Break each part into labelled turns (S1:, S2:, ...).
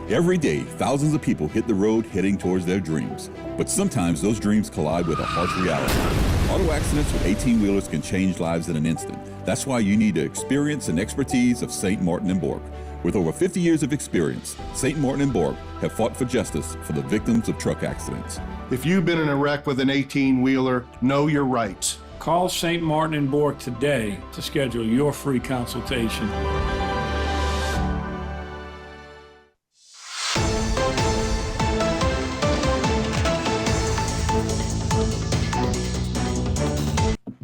S1: Every day, thousands of people hit the road heading towards their dreams. But sometimes those dreams collide with a harsh reality. Auto accidents with 18-wheelers can change lives in an instant. That's why you need the experience and expertise of St. Martin & Bork. With over 50 years of experience, St. Martin & Bork have fought for justice for the victims of truck accidents.
S2: If you've been in a wreck with an 18-wheeler, know your rights.
S3: Call St. Martin & Bork today to schedule your free consultation.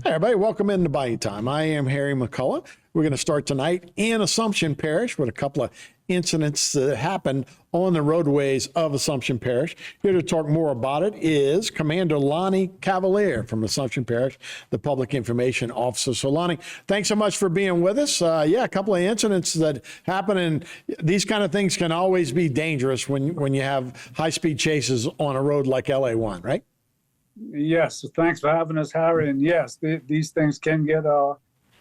S4: Hey everybody, welcome into Bayou Time. I am Harry McCullough. We're going to start tonight in Assumption Parish with a couple of incidents that happened on the roadways of Assumption Parish. Here to talk more about it is Commander Lonnie Cavalier from Assumption Parish, the Public Information Officer. So Lonnie, thanks so much for being with us. A couple of incidents that happen, and these kind of things can always be dangerous when you have high-speed chases on a road like LA1, right?
S5: Yes, thanks for having us, Harry. And yes, these things can get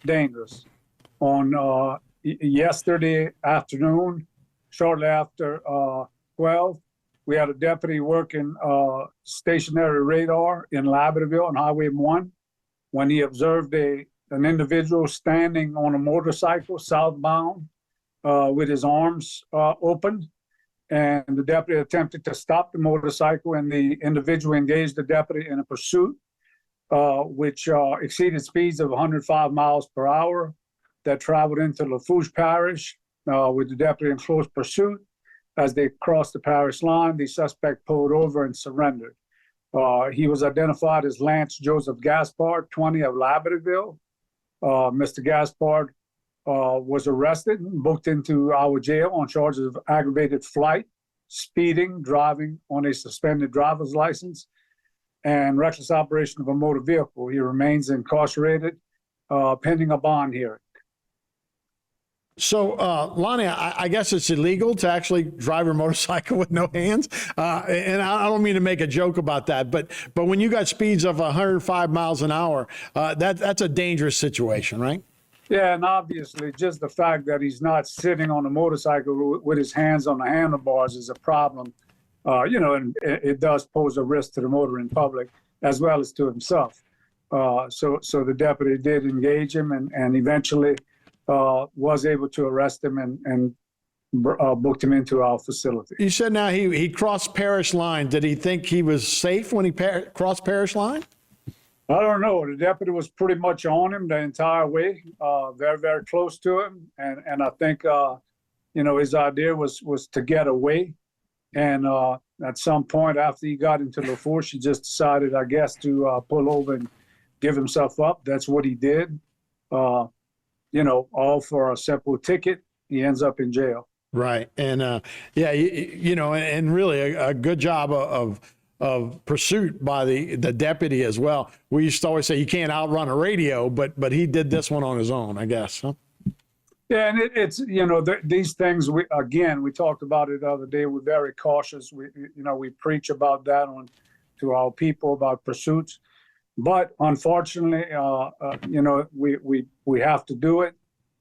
S5: dangerous. On yesterday afternoon, shortly after 12, we had a deputy working stationary radar in Labradorville on Highway 1 when he observed an individual standing on a motorcycle southbound with his arms open. And the deputy attempted to stop the motorcycle, and the individual engaged the deputy in a pursuit, which exceeded speeds of 105 miles per hour, that traveled into Lafourche Parish with the deputy in close pursuit. As they crossed the parish line, the suspect pulled over and surrendered. He was identified as Lance Joseph Gaspard, 20, of Labradorville. Mr. Gaspard was arrested and booked into our jail on charges of aggravated flight, speeding, driving on a suspended driver's license, and reckless operation of a motor vehicle. He remains incarcerated pending a bond hearing.
S4: So, Lonnie, I guess it's illegal to actually drive a motorcycle with no hands. And I don't mean to make a joke about that, but when you got speeds of 105 miles an hour, that's a dangerous situation, right?
S5: Yeah, and obviously just the fact that he's not sitting on a motorcycle with his hands on the handlebars is a problem, and it does pose a risk to the motoring public as well as to himself. So the deputy did engage him and eventually was able to arrest him and booked him into our facility.
S4: You said now he crossed parish line. Did he think he was safe when he crossed parish line?
S5: I don't know. The deputy was pretty much on him the entire way, very, very close to him. And I think, his idea was to get away. And at some point after he got into Lafourche, he just decided, I guess, to pull over and give himself up. That's what he did. All for a simple ticket. He ends up in jail.
S4: Right. And, and really a good job of pursuit by the deputy as well. We used to always say you can't outrun a radio, but he did this one on his own, I guess. Huh?
S5: Yeah, and it's these things. We talked about it the other day. We're very cautious. We preach about that to our people about pursuits, but unfortunately, we have to do it,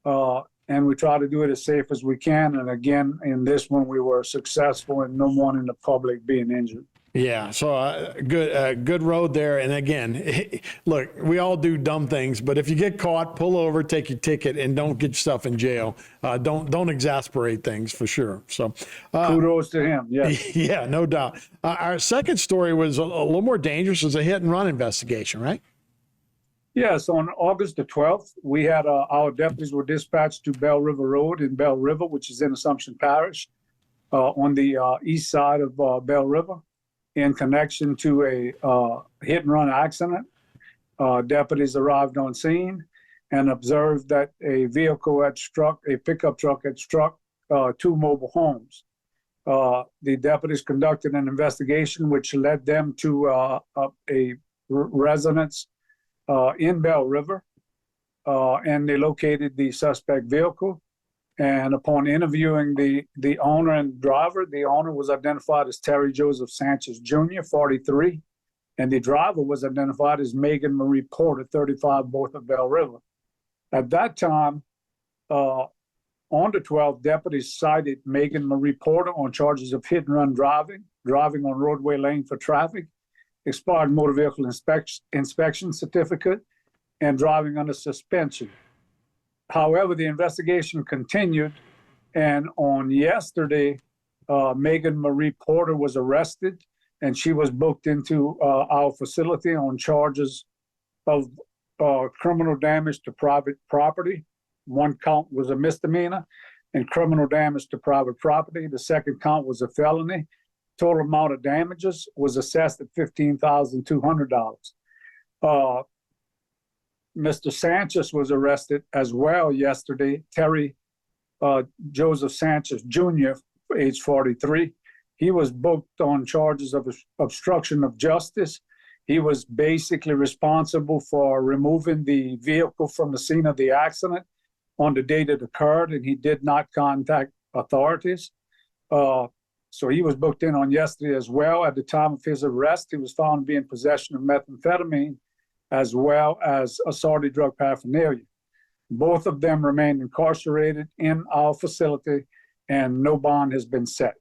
S5: and we try to do it as safe as we can. And again, in this one, we were successful, and no one in the public being injured.
S4: Yeah, so good road there. And again, look, we all do dumb things, but if you get caught, pull over, take your ticket, and don't get yourself in jail. Don't exasperate things for sure. So
S5: kudos to him. Yeah,
S4: yeah, no doubt. Our second story was a little more dangerous. It was a hit and run investigation, right?
S5: Yes, on August the 12th, we had our deputies were dispatched to Bell River Road in Bell River, which is in Assumption Parish, on the east side of Bell River, in connection to a hit and run accident. Deputies arrived on scene and observed that a pickup truck had struck two mobile homes. The deputies conducted an investigation which led them to a residence in Bell River, and they located the suspect vehicle. And upon interviewing the owner and driver, the owner was identified as Terry Joseph Sanchez Jr., 43, and the driver was identified as Megan Marie Porter, 35, both of Bell River. At that time, On the 12th, deputies cited Megan Marie Porter on charges of hit and run driving, driving on roadway lane for traffic, expired motor vehicle inspection certificate, and driving under suspension. However, the investigation continued, and on yesterday, Megan Marie Porter was arrested, and she was booked into our facility on charges of criminal damage to private property. One count was a misdemeanor, and criminal damage to private property. The second count was a felony. Total amount of damages was assessed at $15,200. Mr. Sanchez was arrested as well yesterday. Terry Joseph Sanchez Jr., age 43. He was booked on charges of obstruction of justice. He was basically responsible for removing the vehicle from the scene of the accident on the date it occurred, and he did not contact authorities. So he was booked in on yesterday as well. At the time of his arrest, he was found to be in possession of methamphetamine as well as assorted drug paraphernalia. Both of them remain incarcerated in our facility, and no bond has been set.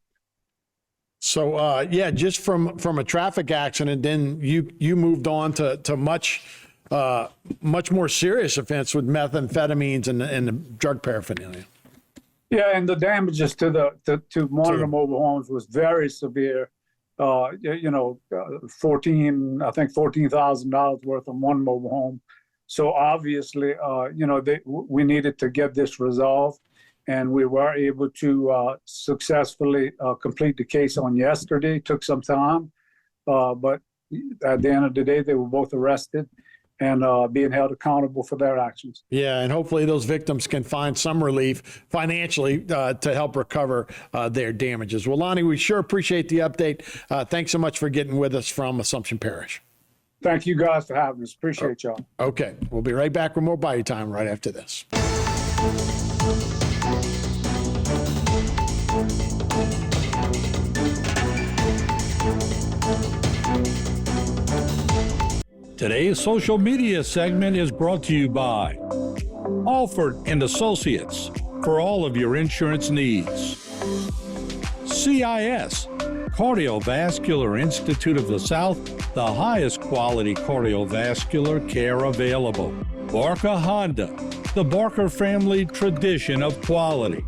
S4: So, yeah, just from a traffic accident, then you moved on to much more serious offense with methamphetamines and the drug paraphernalia.
S5: Yeah, and the damages to one of the mobile homes was very severe. $14,000 worth on one mobile home. So obviously, we needed to get this resolved, and we were able to successfully complete the case on yesterday. It took some time, but at the end of the day, they were both arrested and being held accountable for their actions.
S4: Yeah, and hopefully those victims can find some relief financially to help recover their damages. Well, Lonnie, we sure appreciate the update. Thanks so much for getting with us from Assumption Parish.
S5: Thank you guys for having us. Appreciate y'all.
S4: Okay, we'll be right back with more Bayou Time right after this.
S3: Today's social media segment is brought to you by Alford and Associates for all of your insurance needs. CIS, Cardiovascular Institute of the South, the highest quality cardiovascular care available. Barker Honda, the Barker family tradition of quality.